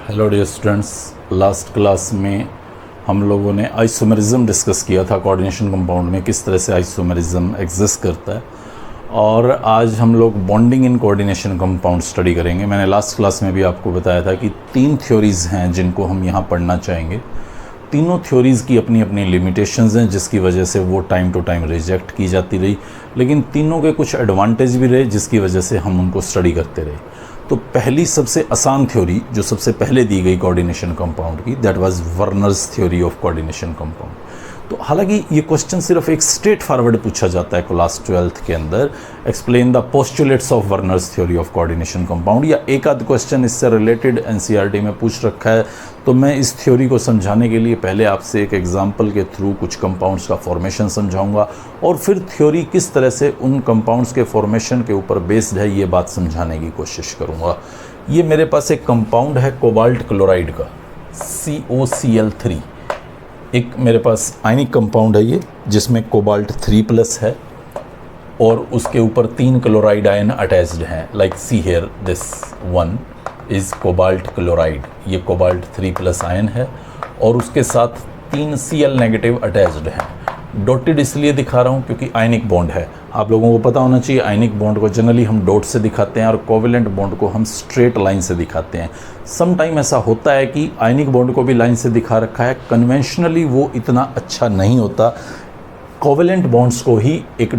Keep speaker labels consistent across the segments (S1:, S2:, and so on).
S1: Hello dear students, last class में हम लोगों ने आइसोमेरिज्म डिस्कस किया था। कोऑर्डिनेशन कंपाउंड में किस तरह से आइसोमेरिज्म एग्जिस्ट करता है, और आज हम लोग bonding in coordination compound study करेंगे। मैंने लास्ट क्लास में भी आपको बताया था कि 3 थ्योरीज़ हैं जिनको हम यहाँ पढ़ना चाहेंगे। तीनों थ्योरीज़ की अपनी अपनी लिमिटेशंस हैं, जिसकी वजह से वो टाइम टू टाइम रिजेक्ट की जाती रही, लेकिन तीनों के कुछ एडवांटेज भी रहे जिसकी वजह से हम उनको स्टडी करते रहे। तो पहली सबसे आसान थ्योरी जो सबसे पहले दी गई कोऑर्डिनेशन कंपाउंड की, that was Werner's theory of coordination compound. तो हालांकि ये क्वेश्चन सिर्फ एक स्ट्रेट फॉरवर्ड पूछा जाता है क्लास 12th के अंदर, explain the postulates of Werner's theory of coordination compound, या एक आध क्वेश्चन इससे रिलेटेड एनसीईआरटी में पूछ रखा है। तो मैं इस थ्योरी को समझाने के लिए पहले आपसे एक एग्जांपल के थ्रू कुछ कंपाउंड्स का फॉर्मेशन समझाऊंगा, और फिर थ्योरी किस तरह से उन कंपाउंड्स के फॉर्मेशन के ऊपर बेस्ड है ये बात समझाने की कोशिश करूंगा। ये मेरे पास एक कंपाउंड है कोबाल्ट क्लोराइड का, COCl3। एक मेरे पास आयनिक कंपाउंड है ये, जिसमें कोबाल्ट 3+ है और उसके ऊपर 3 क्लोराइड आयन अटैच्ड हैं। Like see here, this one is cobalt chloride, ये कोबाल्ट 3+ आयन है और उसके साथ 3 Cl- अटैच्ड हैं। डॉटेड इसलिए दिखा रहा हूँ क्योंकि आयनिक बॉन्ड है। आप लोगों को पता होना चाहिए आयनिक बॉन्ड को जनरली हम डॉट से दिखाते हैं और कोवेलेंट बॉन्ड को हम स्ट्रेट लाइन से दिखाते हैं। सम टाइम ऐसा होता है कि आयनिक बॉन्ड को भी लाइन से दिखा रखा है, कन्वेंशनली वो इतना अच्छा नहीं होता। कोवेलेंट बॉन्ड्स को ही एक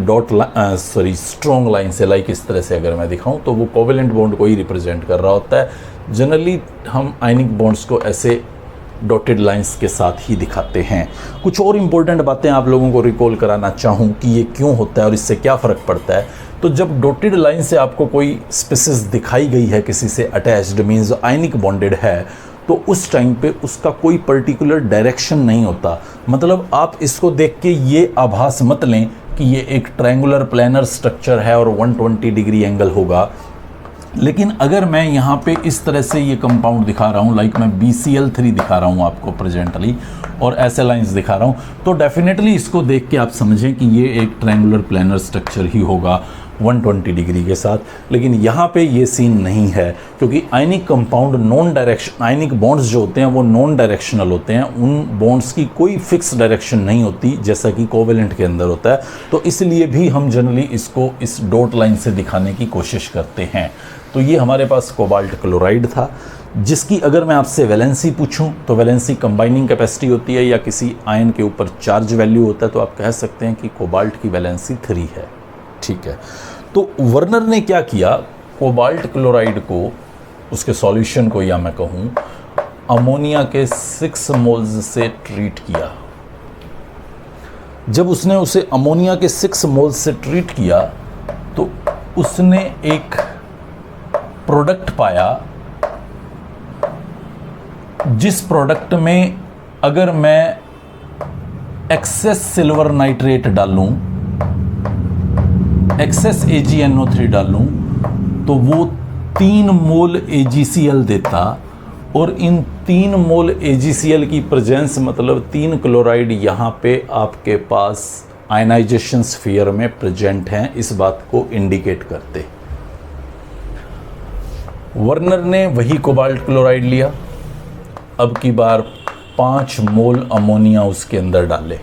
S1: स्ट्रॉन्ग लाइन से, लाइक इस तरह से अगर मैं दिखाऊं तो वो कोवेलेंट बॉन्ड को ही रिप्रेजेंट कर रहा होता है। जनरली हम आयनिक बॉन्ड्स को ऐसे डॉटेड लाइंस के साथ ही दिखाते हैं। कुछ और इम्पोर्टेंट बातें आप लोगों को रिकॉल कराना चाहूँ कि ये क्यों होता है और इससे क्या फ़र्क पड़ता है। तो जब डॉटेड लाइन से आपको कोई स्पीसीज दिखाई गई है किसी से अटैच्ड, मीन्स आयनिक बॉन्डेड है, तो उस टाइम पे उसका कोई पर्टिकुलर डायरेक्शन नहीं होता। मतलब आप इसको देख के ये आभास मत लें कि ये एक ट्रायंगुलर प्लानर स्ट्रक्चर है और 120 डिग्री एंगल होगा। लेकिन अगर मैं यहाँ पे इस तरह से ये कंपाउंड दिखा रहा हूँ, लाइक मैं BCl3 दिखा रहा हूँ आपको प्रेजेंटली, और ऐसे लाइंस दिखा रहा हूँ, तो डेफिनेटली इसको देख के आप समझें कि ये एक ट्रायंगुलर प्लानर स्ट्रक्चर ही होगा 120 डिग्री के साथ। लेकिन यहाँ पे ये सीन नहीं है, क्योंकि आयनिक कंपाउंड नॉन डायरेक्शन, आयनिक बॉन्ड्स जो होते हैं वो नॉन डायरेक्शनल होते हैं, उन बॉन्ड्स की कोई फिक्स डायरेक्शन नहीं होती जैसा कि कोवेलेंट के अंदर होता है। तो इसलिए भी हम जनरली इसको इस डॉट लाइन से दिखाने की कोशिश करते हैं। तो ये हमारे पास कोबाल्ट क्लोराइड था, जिसकी अगर मैं आपसे वैलेंसी पूछूं तो वैलेंसी कंबाइनिंग कैपेसिटी होती है या किसी आयन के ऊपर चार्ज वैल्यू होता है, तो आप कह सकते हैं कि कोबाल्ट की वैलेंसी 3 है। ठीक है, तो वर्नर ने क्या किया, कोबाल्ट क्लोराइड को, उसके सॉल्यूशन को, या मैं कहूँ अमोनिया के 6 मोल्स से ट्रीट किया। जब उसने उसे अमोनिया के 6 मोल्स से ट्रीट किया तो उसने एक प्रोडक्ट पाया, जिस प्रोडक्ट में अगर मैं एक्सेस सिल्वर नाइट्रेट डालूं, एक्सेस AgNO3 डालूं, तो वो 3 मोल AgCl देता, और इन 3 मोल AgCl की प्रेजेंस, मतलब 3 क्लोराइड यहाँ पे आपके पास आयनाइजेशन स्फीयर में प्रेजेंट हैं, इस बात को इंडिकेट करते। वर्नर ने वही कोबाल्ट क्लोराइड लिया, अब की बार 5 मोल अमोनिया उसके अंदर डाले,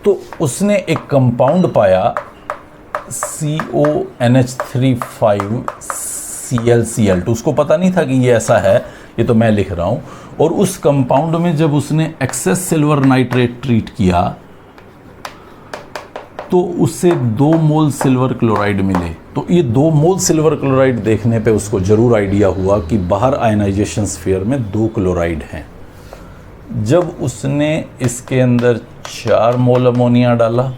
S1: तो उसने एक कंपाउंड पाया CONH3,5Cl2। उसको पता नहीं था कि ये ऐसा है, ये तो मैं लिख रहा हूं। और उस कंपाउंड में जब उसने एक्सेस सिल्वर नाइट्रेट ट्रीट किया तो उससे 2 मोल सिल्वर क्लोराइड मिले। तो ये 2 मोल सिल्वर क्लोराइड देखने पे उसको जरूर आइडिया हुआ कि बाहर आयनाइजेशन स्फीयर में 2 क्लोराइड हैं। जब उसने इसके अंदर 4 मोल अमोनिया डाला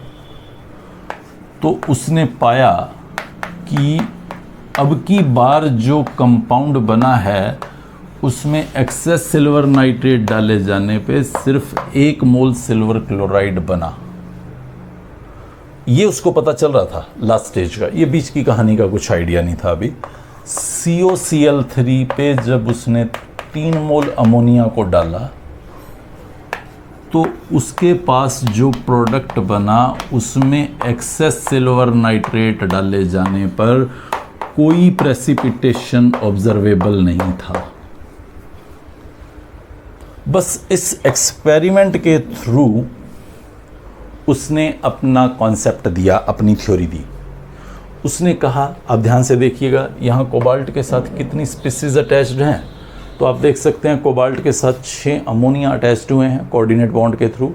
S1: तो उसने पाया कि अब की बार जो कंपाउंड बना है उसमें एक्सेस सिल्वर नाइट्रेट डाले जाने पे सिर्फ 1 मोल सिल्वर क्लोराइड बना। ये उसको पता चल रहा था लास्ट स्टेज का, ये बीच की कहानी का कुछ आइडिया नहीं था अभी। COCl3 पे जब उसने 3 मोल अमोनिया को डाला तो उसके पास जो प्रोडक्ट बना उसमें एक्सेस सिल्वर नाइट्रेट डाले जाने पर कोई प्रेसिपिटेशन ऑब्जर्वेबल नहीं था। बस इस एक्सपेरिमेंट के थ्रू उसने अपना कॉन्सेप्ट दिया, अपनी थ्योरी दी। उसने कहा, आप ध्यान से देखिएगा यहाँ कोबाल्ट के साथ कितनी स्पीसीज अटैच्ड हैं। तो आप देख सकते हैं कोबाल्ट के साथ 6 अमोनिया अटैच्ड हुए हैं कोऑर्डिनेट बॉन्ड के थ्रू,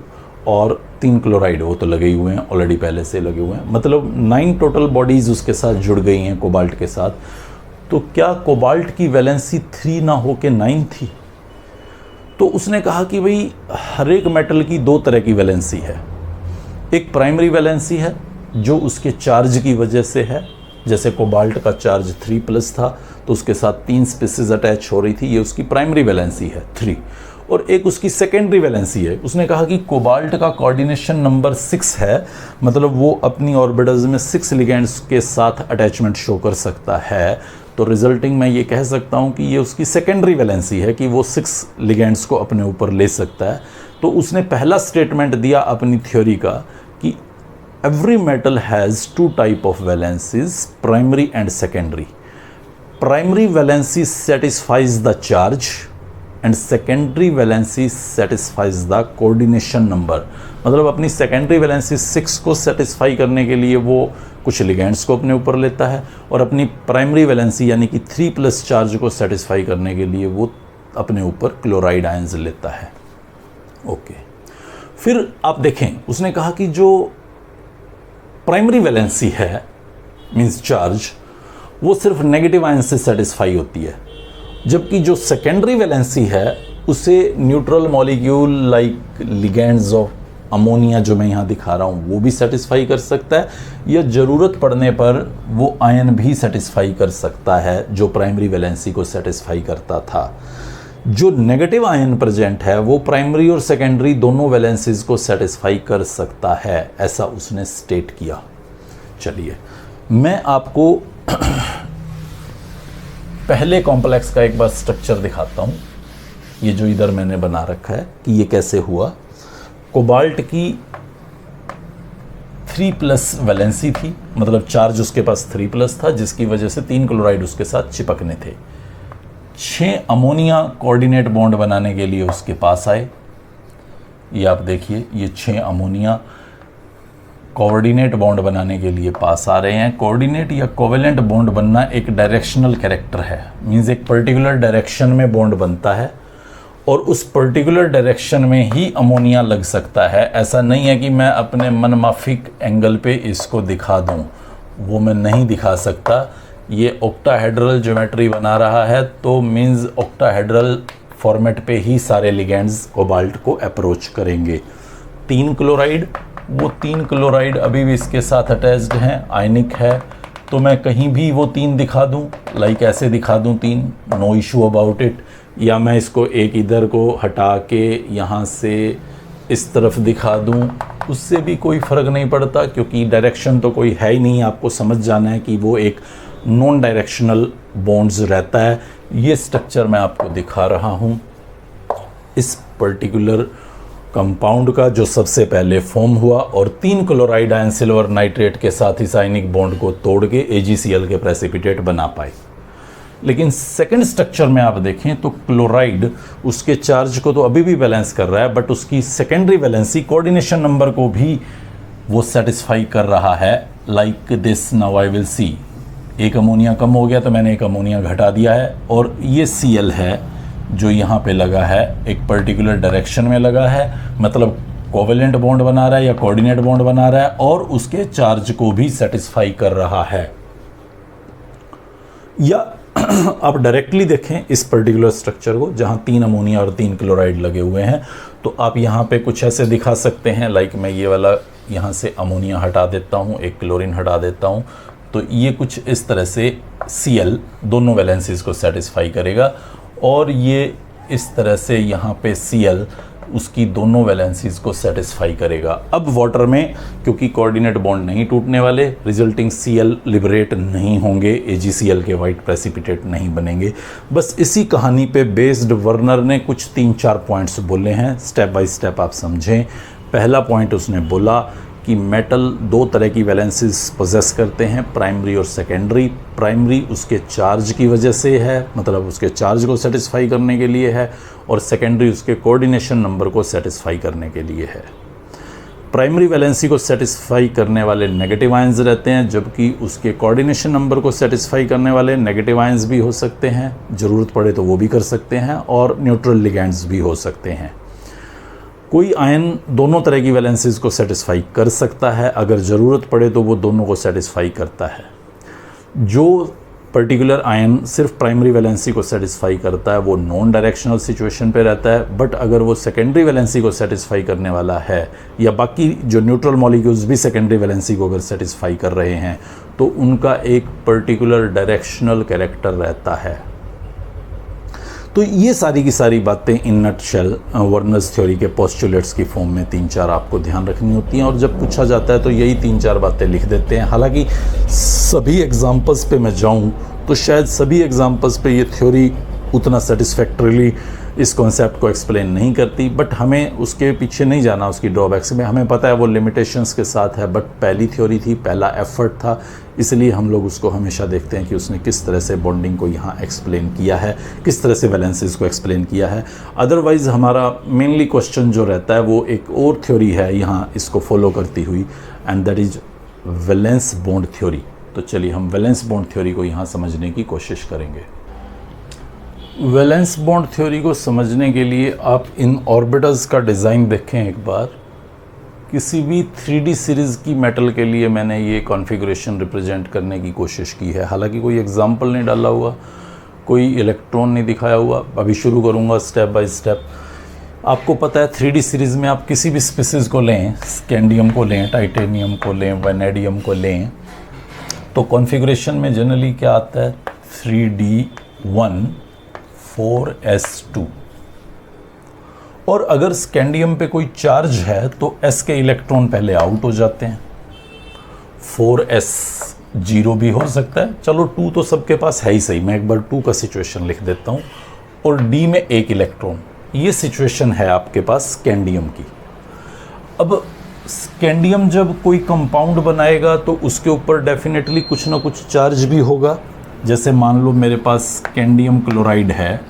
S1: और 3 क्लोराइड वो तो लगे ही हुए हैं, ऑलरेडी पहले से लगे हुए हैं। मतलब 9 टोटल बॉडीज़ उसके साथ जुड़ गई हैं कोबाल्ट के साथ। तो क्या कोबाल्ट की वैलेंसी 3 ना हो के 9 थी? तो उसने कहा कि भाई हर एक मेटल की 2 तरह की वैलेंसी है। एक प्राइमरी वैलेंसी है जो उसके चार्ज की वजह से है, जैसे कोबाल्ट का चार्ज 3+ था तो उसके साथ 3 स्पीसीज अटैच हो रही थी, ये उसकी प्राइमरी वैलेंसी है 3। और एक उसकी सेकेंडरी वैलेंसी है। उसने कहा कि कोबाल्ट का कोऑर्डिनेशन नंबर 6 है, मतलब वो अपनी ऑर्बिटल्स में 6 लिगेंड्स के साथ अटैचमेंट शो कर सकता है। तो रिजल्टिंग मैं ये कह सकता हूँ कि ये उसकी सेकेंडरी वैलेंसी है कि वो 6 लिगेंड्स को अपने ऊपर ले सकता है। तो उसने पहला स्टेटमेंट दिया अपनी थ्योरी का कि every metal has 2 type of valencies, primary and secondary. Primary valency satisfies the charge and secondary valency satisfies the coordination number. मतलब अपनी सेकेंडरी वैलेंसी 6 को सेटिस्फाई करने के लिए वो कुछ लिगेंड्स को अपने ऊपर लेता है, और अपनी प्राइमरी वैलेंसी यानी कि 3+ चार्ज को सेटिस्फाई करने के लिए वो अपने ऊपर क्लोराइड आयंस लेता है। ओके, फिर आप देखें, उसने कहा कि जो प्राइमरी वैलेंसी है मींस चार्ज, वो सिर्फ नेगेटिव आयंस से सेटिस्फाई होती है, जबकि जो सेकेंडरी वैलेंसी है उसे neutral molecule like ligands of ammonia जो मैं यहाँ दिखा रहा हूँ वो भी सेटिस्फाई कर सकता है, या ज़रूरत पड़ने पर वो आयन भी सेटिस्फाई कर सकता है जो प्राइमरी वैलेंसी को सेटिस्फाई करता था। जो नेगेटिव आयन प्रेजेंट है वो प्राइमरी और सेकेंडरी दोनों वैलेंसीज को सेटिस्फाई कर सकता है, ऐसा उसने स्टेट किया। चलिए मैं आपको पहले कॉम्प्लेक्स का एक बार स्ट्रक्चर दिखाता हूँ। ये जो इधर मैंने बना रखा है कि ये कैसे हुआ। कोबाल्ट की 3+ वैलेंसी थी, मतलब चार्ज उसके पास 3+ था, जिसकी वजह से 3 क्लोराइड उसके साथ चिपकने थे। 6 अमोनिया कोऑर्डिनेट बॉन्ड बनाने के लिए उसके पास आए। ये आप देखिए, ये 6 अमोनिया कोऑर्डिनेट बॉन्ड बनाने के लिए पास आ रहे हैं। कोऑर्डिनेट या कोवेलेंट बॉन्ड बनना एक डायरेक्शनल कैरेक्टर है, मींस एक पर्टिकुलर डायरेक्शन में बॉन्ड बनता है और उस पर्टिकुलर डायरेक्शन में ही अमोनिया लग सकता है। ऐसा नहीं है कि मैं अपने मनमाफिक एंगल पे इसको दिखा दूं, वो मैं नहीं दिखा सकता। ये ऑक्टाहेड्रल ज्योमेट्री बना रहा है तो मींस ऑक्टाहेड्रल फॉर्मेट पे ही सारे लिगेंड्स कोबाल्ट को अप्रोच करेंगे। 3 क्लोराइड, वो 3 क्लोराइड अभी भी इसके साथ अटैच्ड हैं, आयनिक है, तो मैं कहीं भी वो 3 दिखा दूं, लाइक ऐसे दिखा दूं 3, नो इशू अबाउट इट। या मैं इसको एक इधर को हटा के यहाँ से इस तरफ दिखा दूं, उससे भी कोई फ़र्क नहीं पड़ता, क्योंकि डायरेक्शन तो कोई है ही नहीं। आपको समझ जाना है कि वो एक नॉन डायरेक्शनल बॉन्ड्स रहता है। ये स्ट्रक्चर मैं आपको दिखा रहा हूँ इस पर्टिकुलर कंपाउंड का, जो सबसे पहले फॉर्म हुआ और 3 क्लोराइड आयन सिल्वर नाइट्रेट के साथ इस आयनिक बॉन्ड को तोड़ के AgCl के प्रेसिपिटेट बना पाए। लेकिन सेकंड स्ट्रक्चर में आप देखें तो क्लोराइड उसके चार्ज को तो अभी भी बैलेंस कर रहा है, बट उसकी सेकेंडरी वैलेंसी कोऑर्डिनेशन नंबर को भी वो सेटिस्फाई कर रहा है, like this. Now I will see, एक अमोनिया कम हो गया तो मैंने एक अमोनिया घटा दिया है, और ये Cl है जो यहाँ पे लगा है, एक पर्टिकुलर डायरेक्शन में लगा है, मतलब कोवेलेंट बॉन्ड बना रहा है या कोऑर्डिनेट बॉन्ड बना रहा है और उसके चार्ज को भी सेटिस्फाई कर रहा है। या आप डायरेक्टली देखें इस पर्टिकुलर स्ट्रक्चर को, जहाँ 3 अमोनिया और 3 क्लोराइड लगे हुए हैं, तो आप यहाँ पे कुछ ऐसे दिखा सकते हैं, लाइक मैं ये वाला यहाँ से अमोनिया हटा देता हूँ, एक क्लोरीन हटा देता हूँ, तो ये कुछ इस तरह से Cl दोनों वैलेंसीज को सेटिस्फाई करेगा, और ये इस तरह से यहाँ पे Cl उसकी दोनों वैलेंसीज को सेटिस्फाई करेगा। अब वाटर में क्योंकि कोऑर्डिनेट बॉन्ड नहीं टूटने वाले, रिजल्टिंग Cl लिबरेट नहीं होंगे, AgCl के वाइट प्रेसिपिटेट नहीं बनेंगे। बस इसी कहानी पे बेस्ड वर्नर ने कुछ 3-4 पॉइंट्स बोले हैं, स्टेप बाय स्टेप आप समझें। पहला पॉइंट उसने बोला कि मेटल दो तरह की वैलेंसीज पोजेस करते हैं, प्राइमरी और सेकेंडरी। प्राइमरी उसके चार्ज की वजह से है, मतलब उसके चार्ज को सेटिस्फाई करने के लिए है, और सेकेंडरी उसके कोऑर्डिनेशन नंबर को सेटिस्फाई करने के लिए है। प्राइमरी वैलेंसी को सेटिस्फाई करने वाले नेगेटिव आयंस रहते हैं, जबकि उसके कोऑर्डिनेशन नंबर को सेटिस्फाई करने वाले नेगेटिव आयंस भी हो सकते हैं, ज़रूरत पड़े तो वो भी कर सकते हैं, और न्यूट्रल लिगैंड्स भी हो सकते हैं। कोई आयन दोनों तरह की वैलेंसीज को सेटिस्फाई कर सकता है, अगर ज़रूरत पड़े तो वो दोनों को सेटिस्फाई करता है। जो पर्टिकुलर आयन सिर्फ प्राइमरी वैलेंसी को सेटिस्फाई करता है वो नॉन डायरेक्शनल सिचुएशन पे रहता है, बट अगर वो सेकेंडरी वैलेंसी को सेटिस्फाई करने वाला है, या बाकी जो न्यूट्रल मॉलिक्यूल्स भी सेकेंडरी वैलेंसी को अगर सेटिस्फाई कर रहे हैं, तो उनका एक पर्टिकुलर डायरेक्शनल कैरेक्टर रहता है। तो ये सारी की सारी बातें इन नटशेल वर्नर्स थ्योरी के पोस्टुलेट्स की फॉर्म में 3-4 आपको ध्यान रखनी होती हैं, और जब पूछा जाता है तो यही 3-4 बातें लिख देते हैं। हालांकि सभी एग्जाम्पल्स पे मैं जाऊं तो शायद सभी एग्जाम्पल्स पे ये थ्योरी उतना सेटिस्फैक्टरीली इस कॉन्सेप्ट को एक्सप्लेन नहीं करती, बट हमें उसके पीछे नहीं जाना, उसकी ड्रॉबैक्स में। हमें पता है वो लिमिटेशंस के साथ है, बट पहली थ्योरी थी, पहला एफर्ट था, इसलिए हम लोग उसको हमेशा देखते हैं कि उसने किस तरह से बॉन्डिंग को यहाँ एक्सप्लेन किया है, किस तरह से वैलेंसीज को एक्सप्लेन किया है। अदरवाइज़ हमारा मेनली क्वेश्चन जो रहता है वो एक और थ्योरी है यहाँ इसको फॉलो करती हुई, and that is valence bond theory. तो चलिए हम वैलेंस बॉन्ड थ्योरी को यहाँ समझने की कोशिश करेंगे। वैलेंस बॉन्ड थ्योरी को समझने के लिए आप इन ऑर्बिटल्स का डिज़ाइन देखें एक बार। किसी भी 3D सीरीज़ की मेटल के लिए मैंने ये कॉन्फ़िगरेशन रिप्रेजेंट करने की कोशिश की है। हालांकि कोई एग्जांपल नहीं डाला हुआ, कोई इलेक्ट्रॉन नहीं दिखाया हुआ, अभी शुरू करूँगा स्टेप बाय स्टेप। आपको पता है 3D सीरीज़ में आप किसी भी स्पीसीज़ को लें, स्कैंडियम को लें, टाइटेनियम को लें, वैनेडियम को लें, तो कॉन्फ़िगरेशन में जनरली क्या आता है 3D1 4s2। और अगर स्कैंडियम पे कोई चार्ज है तो s के इलेक्ट्रॉन पहले आउट हो जाते हैं। 4s0 भी हो सकता है, चलो 2 तो सबके पास है ही सही, मैं एक बार 2 का सिचुएशन लिख देता हूँ, और d में एक इलेक्ट्रॉन, ये सिचुएशन है आपके पास स्कैंडियम की। अब स्कैंडियम जब कोई कंपाउंड बनाएगा तो उसके ऊपर डेफिनेटली कुछ ना कुछ चार्ज भी होगा। जैसे मान लो मेरे पास स्कैंडियम क्लोराइड है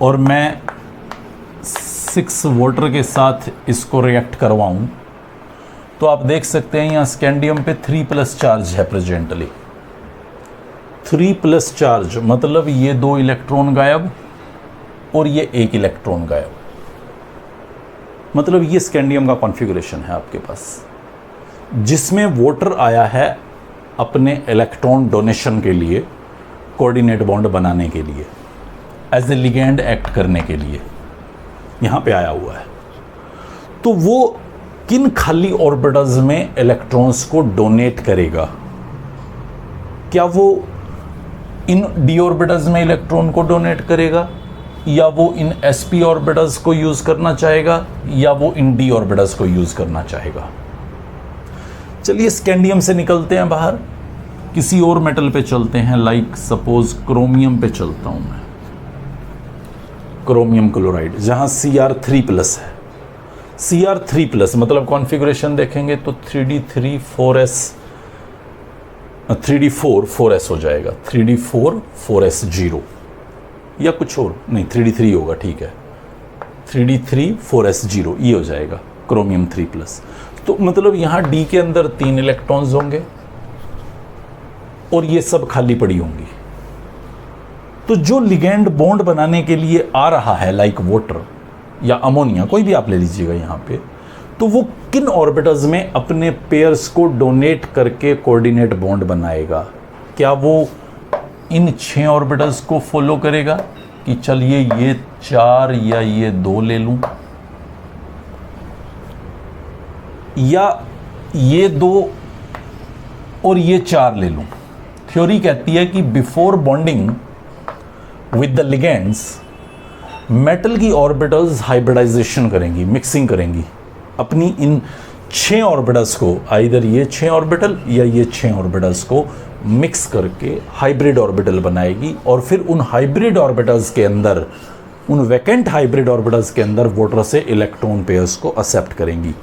S1: और मैं 6 वाटर के साथ इसको रिएक्ट करवाऊं, तो आप देख सकते हैं यहाँ स्कैंडियम पे 3+ चार्ज है प्रेजेंटली। 3+ चार्ज मतलब ये 2 इलेक्ट्रॉन गायब और ये 1 इलेक्ट्रॉन गायब, मतलब ये स्कैंडियम का कॉन्फ़िगरेशन है आपके पास, जिसमें वाटर आया है अपने इलेक्ट्रॉन डोनेशन के लिए, कोऑर्डिनेट बॉन्ड बनाने के लिए, एज ए लिगैंड एक्ट करने के लिए यहाँ पे आया हुआ है। तो वो किन खाली ऑर्बिटल्स में इलेक्ट्रॉन्स को डोनेट करेगा? क्या वो इन डी ऑर्बिटल्स में इलेक्ट्रॉन को डोनेट करेगा, या वो इन sp ऑर्बिटल्स को यूज करना चाहेगा, या वो इन d ऑर्बिटल्स को यूज करना चाहेगा? चलिए स्कैंडियम से निकलते हैं बाहर, किसी और मेटल पे चलते हैं, लाइक सपोज क्रोमियम पे चलता हूं मैं, क्रोमियम क्लोराइड, जहां Cr3+ है। Cr3+ मतलब कॉन्फ़िगरेशन देखेंगे तो 3d3 4s 3d4 4s हो जाएगा, 3d4 4s0, या कुछ और नहीं, 3d3 होगा, ठीक है, 3d3 4s0 ये हो जाएगा क्रोमियम 3+। तो मतलब यहाँ D के अंदर 3 इलेक्ट्रॉन्स होंगे और ये सब खाली पड़ी होंगी। तो जो लिगैंड बॉन्ड बनाने के लिए आ रहा है, लाइक वाटर या अमोनिया, कोई भी आप ले लीजिएगा यहाँ पे, तो वो किन ऑर्बिटल्स में अपने पेयर्स को डोनेट करके कोऑर्डिनेट बॉन्ड बनाएगा? क्या वो इन 6 ऑर्बिटल्स को फॉलो करेगा कि चलिए ये 4 या ये 2 ले लूं, या ये 2 और ये 4 ले लूं? थ्योरी कहती है कि before bonding with the ligands, metal की ऑर्बिटल्स हाइब्रिडाइजेशन करेंगी, मिक्सिंग करेंगी अपनी इन 6 ऑर्बिटल्स को, आइदर ये 6 ऑर्बिटल या ये 6 ऑर्बिटल्स को मिक्स करके हाइब्रिड ऑर्बिटल बनाएगी, और फिर उन हाइब्रिड ऑर्बिटल्स के अंदर, उन वैकेंट हाइब्रिड ऑर्बिटल्स के अंदर वाटर से इलेक्ट्रॉन पेयर्स को एक्सेप्ट करेंगी।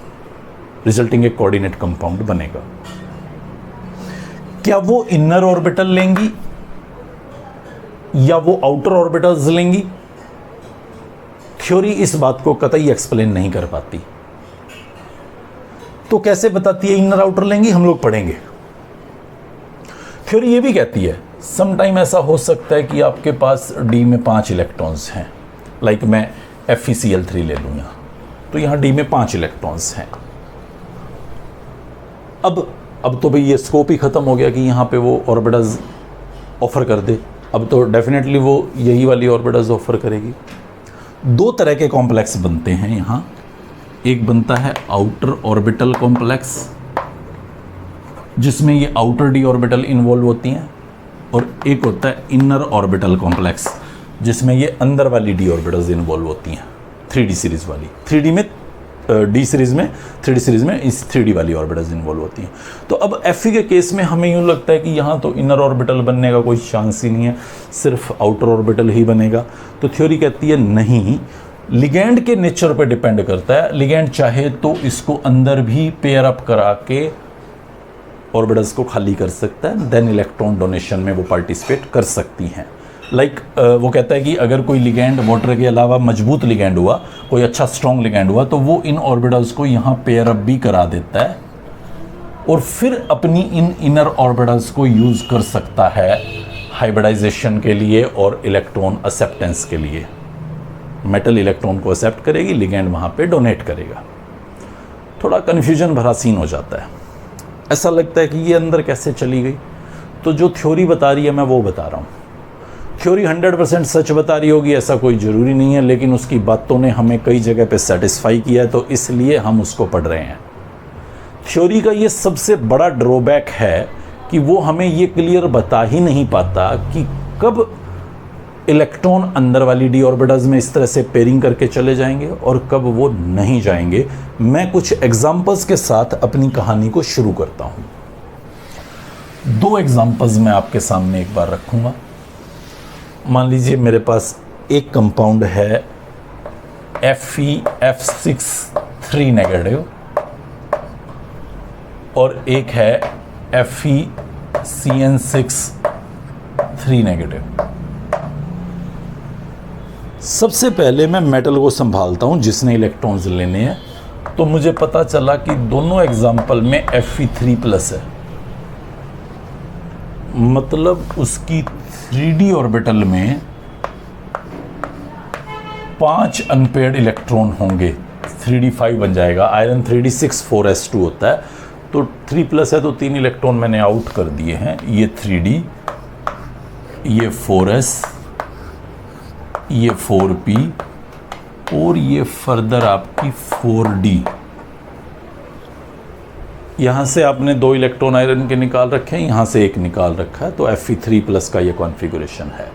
S1: रिजल्टिंग एक कोऑर्डिनेट कंपाउंड बनेगा। क्या वो इनर ऑर्बिटल लेंगी या वो आउटर ऑर्बिटल्स लेंगी? थ्योरी इस बात को कतई एक्सप्लेन नहीं कर पाती। तो कैसे बताती है इनर आउटर लेंगी? हम लोग पढ़ेंगे। थ्योरी ये भी कहती है समटाइम ऐसा हो सकता है कि आपके पास डी में 5 इलेक्ट्रॉन्स हैं, लाइक मैं FeCl3 ले लूँ यहाँ, तो यहाँ डी में 5 इलेक्ट्रॉन्स हैं। अब तो भाई ये स्कोप ही खत्म हो गया कि यहाँ पे वो ऑर्बिटल्स ऑफर कर दे। अब तो डेफिनेटली वो यही वाली ऑर्बिटल्स ऑफर करेगी। 2 तरह के कॉम्प्लेक्स बनते हैं यहाँ। एक बनता है आउटर ऑर्बिटल कॉम्प्लेक्स, जिसमें ये आउटर डी ऑर्बिटल इन्वॉल्व होती हैं, और एक होता है इनर ऑर्बिटल कॉम्प्लेक्स, जिसमें ये अंदर वाली डी ऑर्बिटल्स इन्वॉल्व होती हैं, 3D सीरीज वाली। 3D में डी सीरीज में 3D सीरीज में इस 3D वाली ऑर्बिटल्स इन्वॉल्व होती हैं। तो अब Fe के केस में हमें यूँ लगता है कि यहाँ तो इनर ऑर्बिटल बनने का कोई चांस ही नहीं है, सिर्फ आउटर ऑर्बिटल ही बनेगा। तो थ्योरी कहती है नहीं, लिगैंड के नेचर पे डिपेंड करता है। लिगैंड चाहे तो इसको अंदर भी पेयर अप करा के ऑर्बिटल्स को खाली कर सकता है, देन इलेक्ट्रॉन डोनेशन में वो पार्टिसिपेट कर सकती हैं। लाइक वो कहता है कि अगर कोई लिगैंड वाटर के अलावा मजबूत लिगैंड हुआ, कोई अच्छा स्ट्रॉन्ग लिगैंड हुआ, तो वो इन ऑर्बिटल्स को यहाँ पेयर अप भी करा देता है और फिर अपनी इन इनर ऑर्बिटल्स को यूज़ कर सकता है हाइब्रिडाइजेशन के लिए और इलेक्ट्रॉन एक्सेप्टेंस के लिए। मेटल इलेक्ट्रॉन को एक्सेप्ट करेगी, लिगैंड वहाँ पे डोनेट करेगा। थोड़ा कन्फ्यूजन भरा सीन हो जाता है, ऐसा लगता है कि ये अंदर कैसे चली गई। तो जो थ्योरी बता रही है मैं वो बता रहा हूँ। थ्योरी 100% सच बता रही होगी ऐसा कोई ज़रूरी नहीं है, लेकिन उसकी बातों ने हमें कई जगह पे सेटिस्फाई किया है, तो इसलिए हम उसको पढ़ रहे हैं। थ्योरी का ये सबसे बड़ा ड्रॉबैक है कि वो हमें ये क्लियर बता ही नहीं पाता कि कब इलेक्ट्रॉन अंदर वाली डी ऑर्बिटल्स में इस तरह से पेयरिंग करके चले जाएंगे और कब वो नहीं जाएंगे। मैं कुछ एग्जाम्पल्स के साथ अपनी कहानी को शुरू करता हूँ। 2 एग्जाम्पल्स मैं आपके सामने एक बार रखूँगा। मान लीजिए मेरे पास एक कंपाउंड है FeF6 नेगेटिव और एक है FeCN6 नेगेटिव। सबसे पहले मैं मेटल को संभालता हूं जिसने इलेक्ट्रॉन्स लेने हैं, तो मुझे पता चला कि दोनों एग्जाम्पल में Fe3+ है, मतलब उसकी 3D ऑर्बिटल में 5 अनपेयर्ड इलेक्ट्रॉन होंगे। 3D5 बन जाएगा। आयरन 3D6 4s2 होता है, तो 3+ है तो 3 इलेक्ट्रॉन मैंने आउट कर दिए हैं। ये 3D, ये 4s, ये 4p और ये फर्दर आपकी 4d। यहाँ से आपने 2 इलेक्ट्रॉन आयरन के निकाल रखे हैं, यहाँ से एक निकाल रखा है, तो Fe3+ का ये कॉन्फ़िगरेशन है।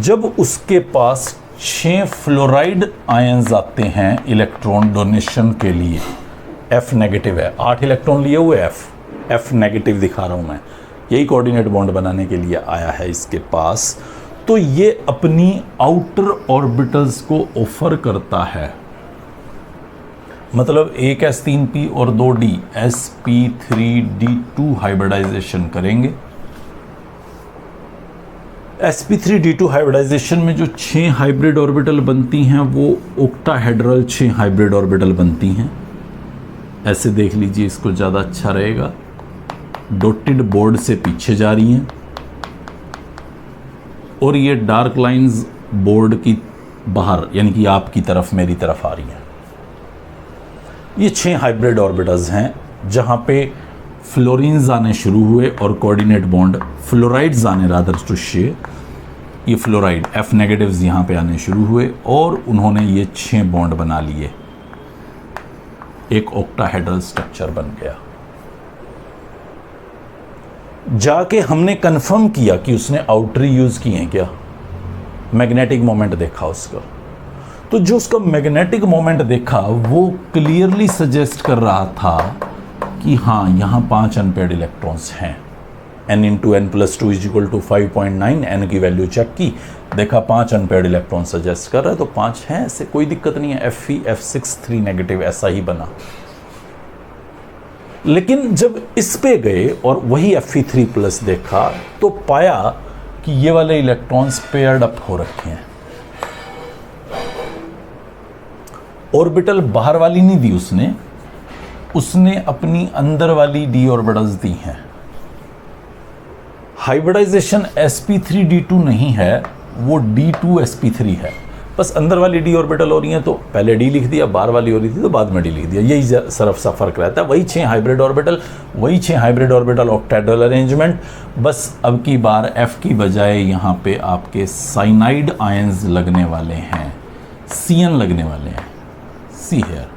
S1: जब उसके पास 6 फ्लोराइड आयंस आते हैं इलेक्ट्रॉन डोनेशन के लिए, F नेगेटिव है, 8 इलेक्ट्रॉन लिए हुए F नेगेटिव दिखा रहा हूँ मैं, यही कोऑर्डिनेट बॉन्ड बनाने के लिए आया है इसके पास, तो ये अपनी आउटर ऑर्बिटल्स को ऑफर करता है। मतलब एक S3p और 2d sp3d2 हाइब्रिडाइजेशन करेंगे। sp3d2 हाइब्रिडाइजेशन में जो 6 हाइब्रिड ऑर्बिटल बनती हैं वो ओक्टाहेड्रल 6 हाइब्रिड ऑर्बिटल बनती हैं। ऐसे देख लीजिए, इसको ज़्यादा अच्छा रहेगा। डॉटेड बोर्ड से पीछे जा रही हैं और ये डार्क लाइंस बोर्ड की बाहर, यानी कि आपकी तरफ, मेरी तरफ आ रही हैं। ये 6 हाइब्रिड ऑर्बिटल्स हैं जहाँ पे फ्लोरीन्स आने शुरू हुए और कोऑर्डिनेट बॉन्ड फ्लोराइड्स आने रादर टू शेयर। ये फ्लोराइड F नेगेटिव्स यहाँ पे आने शुरू हुए और उन्होंने ये 6 बॉन्ड बना लिए, एक ऑक्टाहेड्रल स्ट्रक्चर बन गया। जाके हमने कंफर्म किया कि उसने आउटरी यूज किए हैं क्या, मैग्नेटिक मोमेंट देखा उसका, तो जो उसका मैग्नेटिक मोमेंट देखा वो क्लियरली सजेस्ट कर रहा था कि हाँ यहाँ 5 अनपेयर्ड इलेक्ट्रॉन्स हैं। n×n+2 = 5.9, n की वैल्यू चेक की, देखा 5 अनपेयर्ड इलेक्ट्रॉन सजेस्ट कर रहा है, तो 5 हैं, ऐसे कोई दिक्कत नहीं है। Fe F6 3 नेगेटिव ऐसा ही बना। लेकिन जब इस पे गए और वही Fe3+ देखा तो पाया कि ये वाले इलेक्ट्रॉन्स पेयर्ड अप हो रखे हैं। ऑर्बिटल बाहर वाली नहीं दी उसने अपनी अंदर वाली d ऑर्बिटल्स दी हैं। हाइब्रिडाइजेशन sp3d2 नहीं है, वो d2sp3 है। बस अंदर वाली d ऑर्बिटल हो रही है तो पहले d लिख दिया, बाहर वाली हो रही थी तो बाद में d लिख दिया। यही सरफ सा फर्क रहता है। वही 6 हाइब्रिड ऑर्बिटल ऑक्टेड्रल अरेंजमेंट। बस अब की बार F की बजाय यहाँ पे आपके साइनाइड आयंस लगने वाले हैं, Cn लगने वाले हैं। सी हेयर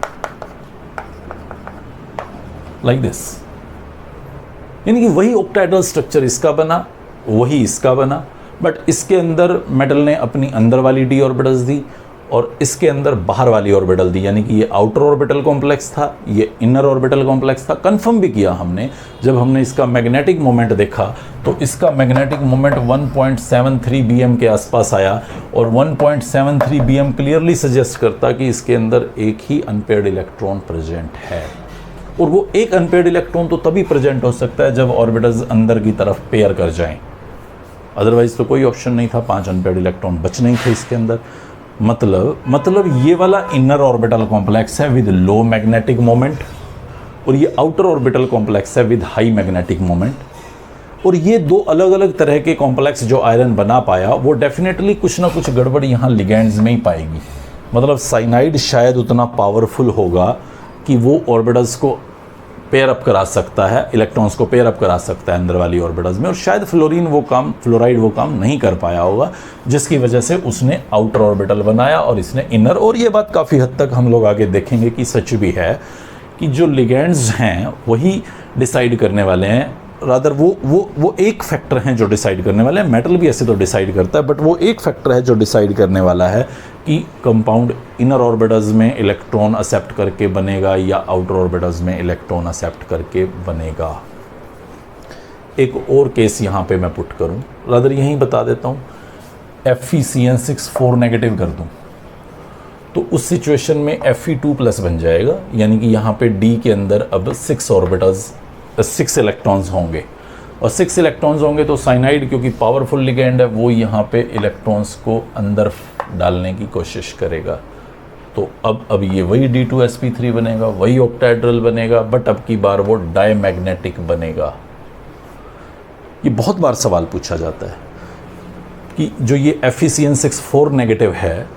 S1: लाइक दिस, यानी कि वही ऑक्टेड्रल स्ट्रक्चर इसका बना, वही इसका बना, बट इसके अंदर मेटल ने अपनी अंदर वाली d ऑर्बिटल्स दी और इसके अंदर बाहर वाली ऑर्बिटल दी। यानी कि ये आउटर ऑर्बिटल कॉम्प्लेक्स था, ये इनर ऑर्बिटल कॉम्प्लेक्स था। कंफर्म भी किया हमने, जब हमने इसका मैग्नेटिक मोमेंट देखा तो इसका मैग्नेटिक मोमेंट 1.73 bm के आसपास आया और 1.73 bm क्लियरली सजेस्ट करता कि इसके अंदर एक ही अनपेयर्ड इलेक्ट्रॉन प्रेजेंट है। और वो एक अनपेयर्ड इलेक्ट्रॉन तो तभी प्रेजेंट हो सकता है जब ऑर्बिटल्स अंदर की तरफ पेयर कर जाएं, अदरवाइज तो कोई ऑप्शन नहीं था। 5 अनपेयर्ड इलेक्ट्रॉन बचने ही थे इसके अंदर। मतलब ये वाला इनर ऑर्बिटल कॉम्प्लेक्स है विद लो मैग्नेटिक मोमेंट और ये आउटर ऑर्बिटल कॉम्प्लेक्स है विद हाई मैग्नेटिक मोमेंट। और ये दो अलग अलग तरह के कॉम्प्लेक्स जो आयरन बना पाया वो डेफिनेटली कुछ ना कुछ गड़बड़ यहाँ लिगेंड्स में ही पाएगी। मतलब साइनाइड शायद उतना पावरफुल होगा कि वो ऑर्बिटल्स को पेयर अप करा सकता है, इलेक्ट्रॉन्स को पेयर अप करा सकता है अंदर वाली ऑर्बिटल्स में, और शायद फ्लोराइड वो काम नहीं कर पाया होगा, जिसकी वजह से उसने आउटर ऑर्बिटल बनाया और इसने इनर। और ये बात काफ़ी हद तक हम लोग आगे देखेंगे कि सच भी है कि जो लिगेंड्स हैं वही डिसाइड करने वाले हैं। रादर वो एक फैक्टर हैं जो डिसाइड करने वाले हैं। मेटल भी ऐसे तो डिसाइड करता है, बट वो एक फैक्टर है जो डिसाइड करने वाला है कि कंपाउंड इनर ऑर्बिटल्स में इलेक्ट्रॉन एक्सेप्ट करके बनेगा या आउटर ऑर्बिटल्स में इलेक्ट्रॉन एक्सेप्ट करके बनेगा। एक और केस यहाँ पे मैं पुट करूँ, रादर यहीं बता देता हूँ। FeCN6 4 नेगेटिव कर दूँ तो उस सिचुएशन में Fe2+ बन जाएगा, यानी कि यहाँ पे D के अंदर अब 6 इलेक्ट्रॉन्स होंगे और 6 इलेक्ट्रॉन्स होंगे तो साइनाइड क्योंकि पावरफुल लिगेंड है वो यहाँ पे इलेक्ट्रॉन्स को अंदर डालने की कोशिश करेगा। तो अब ये वही D2sp3 बनेगा, वही ऑक्टाहेड्रल बनेगा, बट अब की बार वो डायमैग्नेटिक बनेगा। ये बहुत बार सवाल पूछा जाता है कि जो ये FeCN6 4 नेगेटिव है,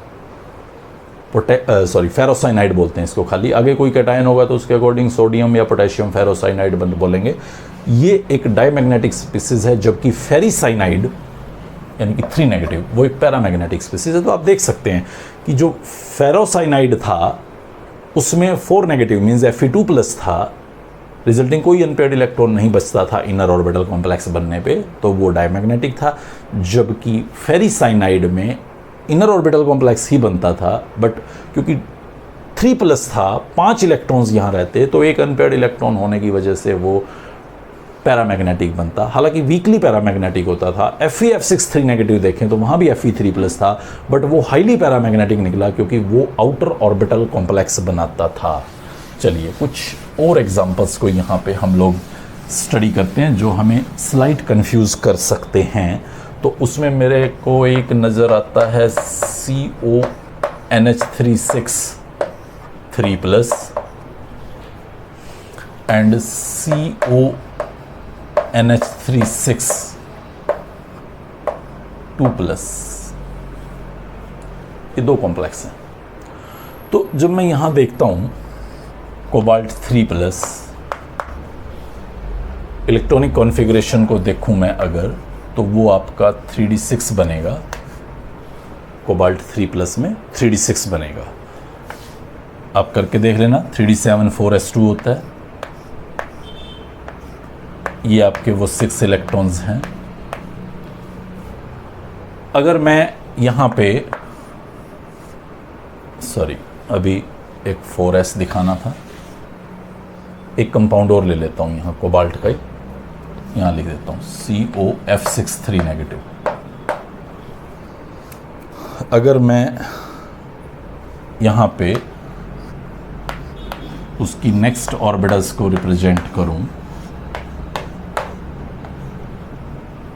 S1: फेरोसाइनाइड बोलते हैं इसको खाली, आगे कोई कैटायन होगा तो उसके अकॉर्डिंग सोडियम या पोटेशियम फेरोसाइनाइड बोलेंगे। ये एक डायमैग्नेटिक स्पीसीज है, जबकि फेरिसाइनाइड यानी कि 3 नेगेटिव वो एक पैरामैग्नेटिक स्पीसीज है। तो आप देख सकते हैं कि जो फेरोसाइनाइड था उसमें 4 नेगेटिव मीन्स Fe2+ था, रिजल्टिंग कोई अनपेयर्ड इलेक्ट्रॉन नहीं बचता था इनर ऑर्बिटल कॉम्प्लेक्स बनने पे, तो वो डायमैग्नेटिक था। जबकि फेरिसाइनाइड में इनर ऑर्बिटल कॉम्प्लेक्स ही बनता था, बट क्योंकि 3+ था, 5 इलेक्ट्रॉन्स यहाँ रहते, तो एक अनपेयर्ड इलेक्ट्रॉन होने की वजह से वो पैरामैग्नेटिक बनता। हालांकि वीकली पैरामैग्नेटिक होता था। FeF6 3 नेगेटिव देखें तो वहाँ भी Fe3+ था, बट वो हाईली पैरामैग्नेटिक निकला क्योंकि वो आउटर ऑर्बिटल कॉम्प्लेक्स बनाता था। चलिए कुछ और एग्जांपल्स को यहाँ पे हम लोग स्टडी करते हैं जो हमें स्लाइट कंफ्यूज कर सकते हैं। तो उसमें मेरे को एक नज़र आता है CONH3 3+ एंड CONH3 2+। ये दो कॉम्प्लेक्स हैं। तो जब मैं यहाँ देखता हूँ कोबाल्ट 3+, इलेक्ट्रॉनिक कॉन्फ़िगरेशन को देखूँ मैं अगर, तो वो आपका 3d6 बनेगा। कोबाल्ट 3+ में 3d6 बनेगा। आप करके देख लेना। 3d7 4s2 होता है। ये आपके वो 6 इलेक्ट्रॉन्स हैं। अगर मैं यहाँ पे अभी एक 4s दिखाना था, एक कंपाउंड और ले लेता हूँ यहाँ कोबाल्ट का ही, यहाँ लिख देता हूँ COF6 3 नेगेटिव। अगर मैं यहाँ पे उसकी नेक्स्ट ऑर्बिटल्स को रिप्रेजेंट करूं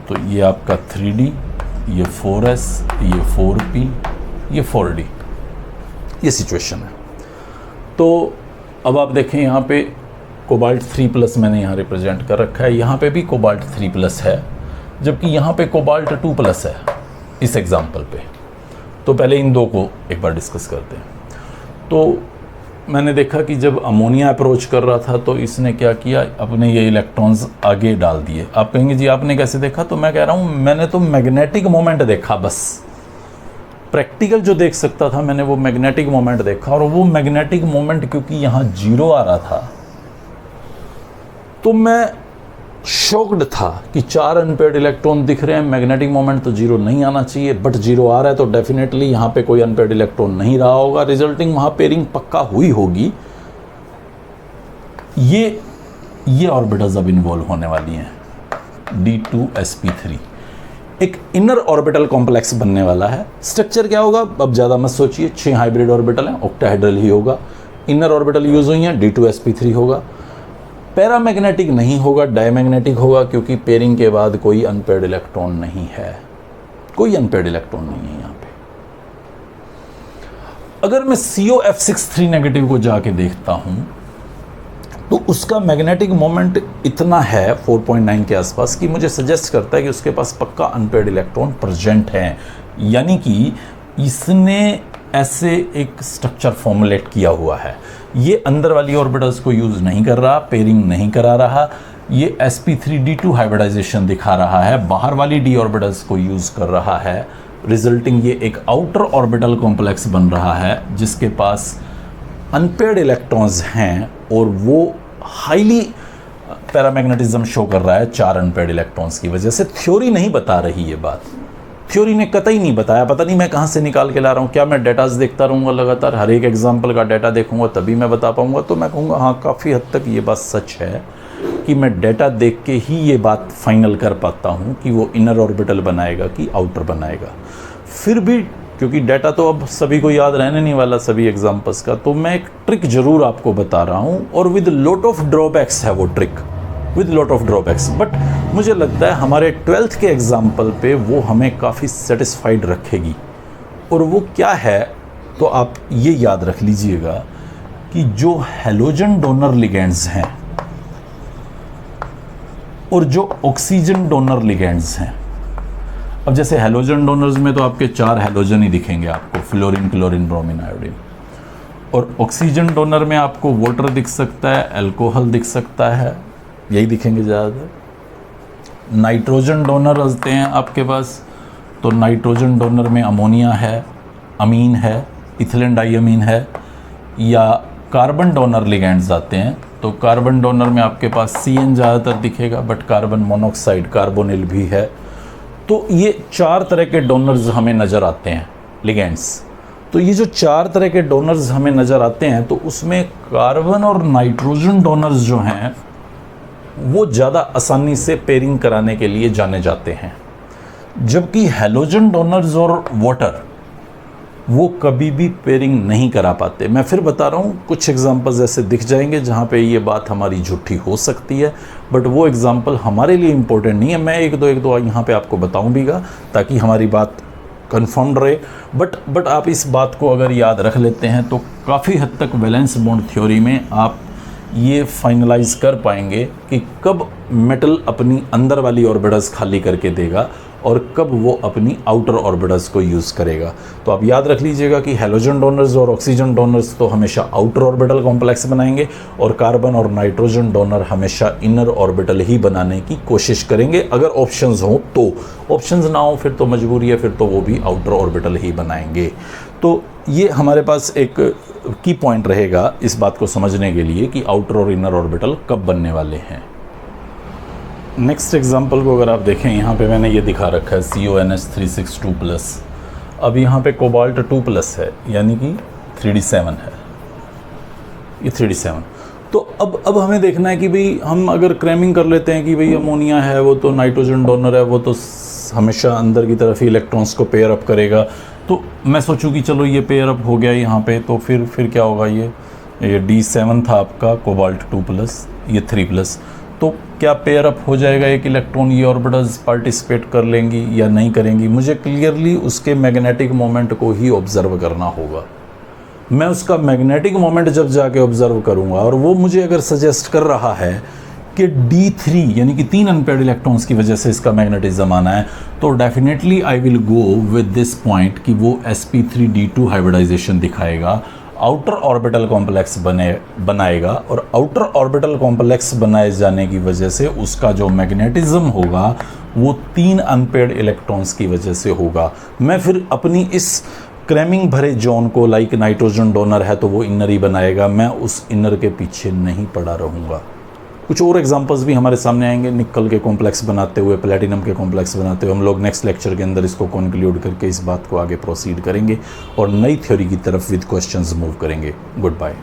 S1: तो ये आपका 3D, ये 4s, ये 4p, ये 4d, ये सिचुएशन है। तो अब आप देखें यहाँ पे कोबाल्ट 3+ मैंने यहाँ रिप्रेजेंट कर रखा है, यहाँ पे भी कोबाल्ट 3+ है, जबकि यहाँ पे कोबाल्ट 2+ है इस एग्जाम्पल पे। तो पहले इन दो को एक बार डिस्कस करते हैं। तो मैंने देखा कि जब अमोनिया अप्रोच कर रहा था तो इसने क्या किया, अपने ये इलेक्ट्रॉन्स आगे डाल दिए। आप कहेंगे जी आपने कैसे देखा, तो मैं कह रहा हूँ मैंने तो मैग्नेटिक मोमेंट देखा, बस प्रैक्टिकल जो देख सकता था मैंने वो मैग्नेटिक मोमेंट देखा। और वो मैग्नेटिक मोमेंट क्योंकि यहाँ 0 आ रहा था तो मैं शॉक्ड था कि 4 अनपेयर्ड इलेक्ट्रॉन दिख रहे हैं, मैग्नेटिक मोमेंट तो 0 नहीं आना चाहिए, बट 0 आ रहा है तो डेफिनेटली यहाँ पे कोई अनपेयर्ड इलेक्ट्रॉन नहीं रहा होगा, रिजल्टिंग वहाँ पेयरिंग पक्का हुई होगी। ये ऑर्बिटल्स अब इन्वॉल्व होने वाली हैं, D2sp3। एक इनर ऑर्बिटल कॉम्प्लेक्स बनने वाला है। स्ट्रक्चर क्या होगा अब ज़्यादा मत सोचिए, 6 हाइब्रिड ऑर्बिटल हैं, ऑक्टाहेड्रल ही होगा। इनर ऑर्बिटल यूज हुई हैं, D2sp3 होगा। पैरामैग्नेटिक नहीं होगा, डायमैग्नेटिक होगा, क्योंकि पेयरिंग के बाद कोई अनपेयर्ड इलेक्ट्रॉन नहीं है, कोई अनपेयर्ड इलेक्ट्रॉन नहीं है यहाँ पे। अगर मैं COF63 नेगेटिव को जाके देखता हूं तो उसका मैग्नेटिक मोमेंट इतना है 4.9 के आसपास कि मुझे सजेस्ट करता है कि उसके पास पक्का अनपेयर्ड इलेक्ट्रॉन प्रेजेंट हैं, यानी कि इसने ऐसे एक स्ट्रक्चर फॉर्मुलेट किया हुआ है। ये अंदर वाली ऑर्बिटल्स को यूज़ नहीं कर रहा, पेयरिंग नहीं करा रहा, ये sp3d2 हाइब्रिडाइजेशन दिखा रहा है, बाहर वाली d ऑर्बिटल्स को यूज़ कर रहा है, रिजल्टिंग ये एक आउटर ऑर्बिटल कॉम्प्लेक्स बन रहा है जिसके पास अनपेयर्ड इलेक्ट्रॉन्स हैं और वो हाईली पैरामैग्नेटिज्म शो कर रहा है 4 अनपेयर्ड इलेक्ट्रॉन्स की वजह से। थ्योरी नहीं बता रही ये बात, थ्योरी ने कतई नहीं बताया, पता नहीं मैं कहाँ से निकाल के ला रहा हूँ। क्या मैं डेटाज देखता रहूँगा लगातार, हर एक एग्जाम्पल का डाटा देखूँगा तभी मैं बता पाऊँगा? तो मैं कहूँगा हाँ, काफ़ी हद तक ये बात सच है कि मैं डेटा देख के ही ये बात फाइनल कर पाता हूँ कि वो इनर ऑर्बिटल बनाएगा कि आउटर बनाएगा। फिर भी क्योंकि डाटा तो अब सभी को याद रहने नहीं वाला सभी एग्जाम्पल्स का, तो मैं एक ट्रिक ज़रूर आपको बता रहा हूँ, और विद लॉट ऑफ ड्रॉबैक्स है वो trick, with lot of drawbacks, but मुझे लगता है हमारे 12th के एग्जाम्पल पे वो हमें काफ़ी सेटिस्फाइड रखेगी। और वो क्या है, तो आप ये याद रख लीजिएगा कि जो हैलोजन डोनर लिगेंड्स हैं और जो ऑक्सीजन डोनर लिगेंड्स हैं, अब जैसे हैलोजन डोनर्स में तो आपके 4 हैलोजन ही दिखेंगे आपको, फ्लोरीन, क्लोरीन, ब्रोमीन, आयोडीन। और ऑक्सीजन डोनर में आपको वाटर दिख सकता है, अल्कोहल दिख सकता है, यही दिखेंगे ज़्यादातर। नाइट्रोजन डोनर आते हैं आपके पास, तो नाइट्रोजन डोनर में अमोनिया है, अमीन है, इथिलीन डाइअमीन है, या कार्बन डोनर लिगेंड्स आते हैं, तो कार्बन डोनर में आपके पास CN ज़्यादातर दिखेगा, बट कार्बन मोनोऑक्साइड, कार्बोनिल भी है। तो ये 4 तरह के डोनर्स हमें नज़र आते हैं, लिगेंड्स। तो ये जो 4 तरह के डोनर्स हमें नज़र आते हैं, तो उसमें कार्बन और नाइट्रोजन डोनर्स जो हैं वो ज़्यादा आसानी से पेयरिंग कराने के लिए जाने जाते हैं, जबकि हैलोजन डोनर्स और वाटर वो कभी भी पेयरिंग नहीं करा पाते। मैं फिर बता रहा हूँ, कुछ एग्जांपल्स ऐसे दिख जाएंगे जहाँ पे ये बात हमारी झूठी हो सकती है, बट वो एग्जांपल हमारे लिए इम्पोर्टेंट नहीं है। मैं एक दो यहाँ पे आपको बताऊँ भीगा ताकि हमारी बात कन्फर्म रहे। बट आप इस बात को अगर याद रख लेते हैं तो काफ़ी हद तक वैलेंस बॉन्ड थ्योरी में आप ये फाइनलाइज कर पाएंगे कि कब मेटल अपनी अंदर वाली ऑर्बिटल्स खाली करके देगा और कब वो अपनी आउटर ऑर्बिटल्स को यूज़ करेगा। तो आप याद रख लीजिएगा कि हैलोजन डोनर्स और ऑक्सीजन डोनर्स तो हमेशा आउटर ऑर्बिटल कॉम्प्लेक्स बनाएंगे, और कार्बन और नाइट्रोजन डोनर हमेशा इनर ऑर्बिटल ही बनाने की कोशिश करेंगे। अगर ऑप्शंस हों तो, ऑप्शंस ना हो फिर तो मजबूरी है, फिर तो वो भी आउटर ऑर्बिटल ही बनाएंगे। तो ये हमारे पास एक की पॉइंट रहेगा इस बात को समझने के लिए कि आउटर और इनर ऑर्बिटल कब बनने वाले हैं। नेक्स्ट एग्जांपल को अगर आप देखें, यहाँ पे मैंने ये दिखा रखा है CONH362+। अब यहाँ पे कोबाल्ट 2+ है, यानी कि 3D7 है, ये 3D7। तो अब हमें देखना है कि भाई हम अगर क्रैमिंग कर लेते हैं कि भाई अमोनिया है, वो तो नाइट्रोजन डोनर है, वो तो हमेशा अंदर की तरफ ही इलेक्ट्रॉन्स को पेयर अप करेगा। तो मैं सोचूं कि चलो ये पेयर अप हो गया यहाँ पे, तो फिर क्या होगा, ये D7 था आपका कोबाल्ट 2+, ये 3+। तो क्या पेयर अप हो जाएगा एक इलेक्ट्रॉन, ये ऑर्बिटल्स पार्टिसिपेट कर लेंगी या नहीं करेंगी? मुझे क्लियरली उसके मैग्नेटिक मोमेंट को ही ऑब्जर्व करना होगा। मैं उसका मैग्नेटिक मोमेंट जब जाके ऑब्जर्व करूंगा और वो मुझे अगर सजेस्ट कर रहा है कि D3 यानी कि 3 अनपेयर्ड इलेक्ट्रॉन्स की वजह से इसका मैग्नेटिज्म आना है, तो definitely I will go with this point कि वो sp3d2 हाइब्रिडाइजेशन दिखाएगा, आउटर ऑर्बिटल कॉम्प्लेक्स बनाएगा, और आउटर ऑर्बिटल कॉम्प्लेक्स बनाए जाने की वजह से उसका जो मैग्नेटिज्म होगा वो 3 अनपेयर्ड इलेक्ट्रॉन्स की वजह से होगा। मैं फिर अपनी इस क्रैमिंग भरे जोन को, लाइक नाइट्रोजन डोनर है तो वो इनर ही बनाएगा, मैं उस इनर के पीछे नहीं पड़ा रहूँगा। कुछ और एग्जांपल्स भी हमारे सामने आएंगे निकल के कॉम्प्लेक्स बनाते हुए, प्लेटिनम के कॉम्प्लेक्स बनाते हुए। हम लोग नेक्स्ट लेक्चर के अंदर इसको कंक्लूड करके इस बात को आगे प्रोसीड करेंगे और नई थ्योरी की तरफ विद क्वेश्चंस मूव करेंगे। Good bye.